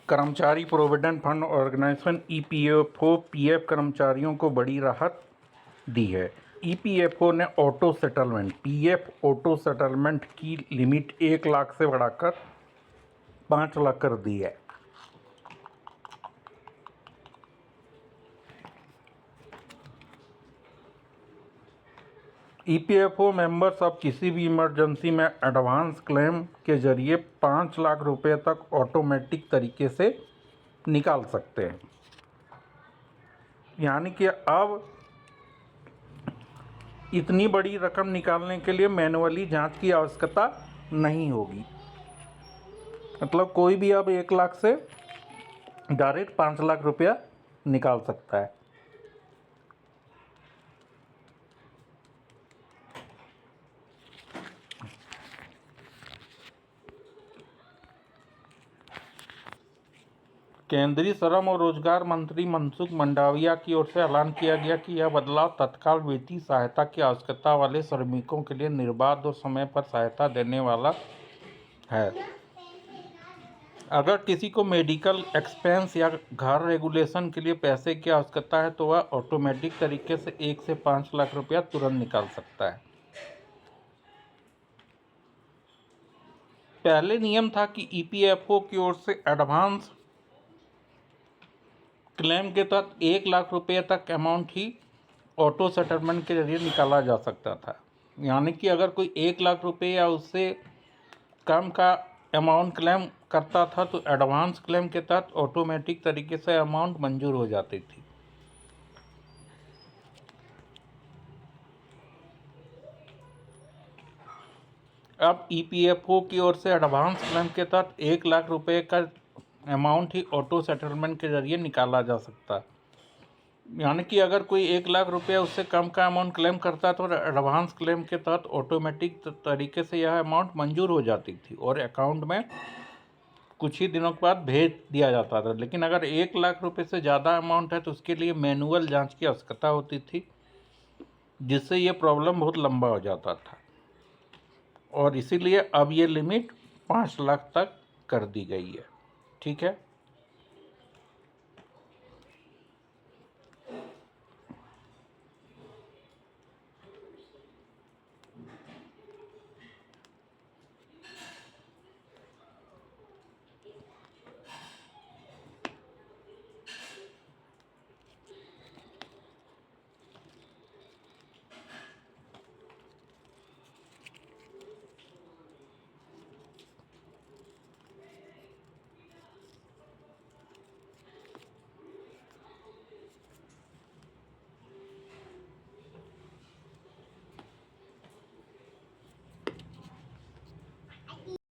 कर्मचारी provident fund organisation EPFO PF कर्मचारियों को बड़ी राहत दी है। ईपीएफओ ने auto settlement PF auto settlement की लिमिट 1 लाख से बढ़ाकर 5 लाख कर दी है। ईपीएफओ मेंबर्स अब किसी भी इमरजेंसी में एडवांस क्लेम के जरिए 5 लाख रुपए तक ऑटोमेटिक तरीके से निकाल सकते हैं। यानी कि अब इतनी बड़ी रकम निकालने के लिए मैनुअली जांच की आवश्यकता नहीं होगी। मतलब कोई भी अब 1 लाख से डायरेक्ट 5 लाख रुपया निकाल सकता है। केंद्रीय श्रम और रोजगार मंत्री मनसुख मंडाविया की ओर से ऐलान किया गया कि यह बदलाव तत्काल वित्तीय सहायता की आवश्यकता वाले श्रमिकों के लिए निर्बाध और समय पर सहायता देने वाला है। अगर किसी को मेडिकल एक्सपेंस या घर रेगुलेशन के लिए पैसे की आवश्यकता है तो वह ऑटोमेटिक तरीके से 1 से 5 लाख रुपया तुरंत निकाल सकता है। पहले नियम था कि ईपीएफओ की ओर से एडवांस क्लेम के तहत 1 लाख रुपये तक अमाउंट ही ऑटो सेटलमेंट के जरिए निकाला जा सकता था। यानी कि अगर कोई 1 लाख रुपये या उससे कम का अमाउंट क्लेम करता था तो एडवांस क्लेम के तहत ऑटोमेटिक तरीके से अमाउंट मंजूर हो जाती थी। अब ईपीएफओ की ओर से एडवांस क्लेम के तहत 1 लाख रुपये का अमाउंट ही ऑटो सेटलमेंट के जरिए निकाला जा सकता है। यानी कि अगर कोई 1 लाख रुपये उससे कम का अमाउंट क्लेम करता तो एडवांस क्लेम के तहत ऑटोमेटिक तरीके से यह अमाउंट मंजूर हो जाती थी और अकाउंट में कुछ ही दिनों के बाद भेज दिया जाता था। लेकिन अगर 1 लाख रुपये से ज़्यादा अमाउंट है तो उसके लिए मैनुअल जांच की आवश्यकता होती थी, जिससे ये प्रॉब्लम बहुत लंबा हो जाता था। और इसीलिए अब ये लिमिट 5 लाख तक कर दी गई है। ठीक है।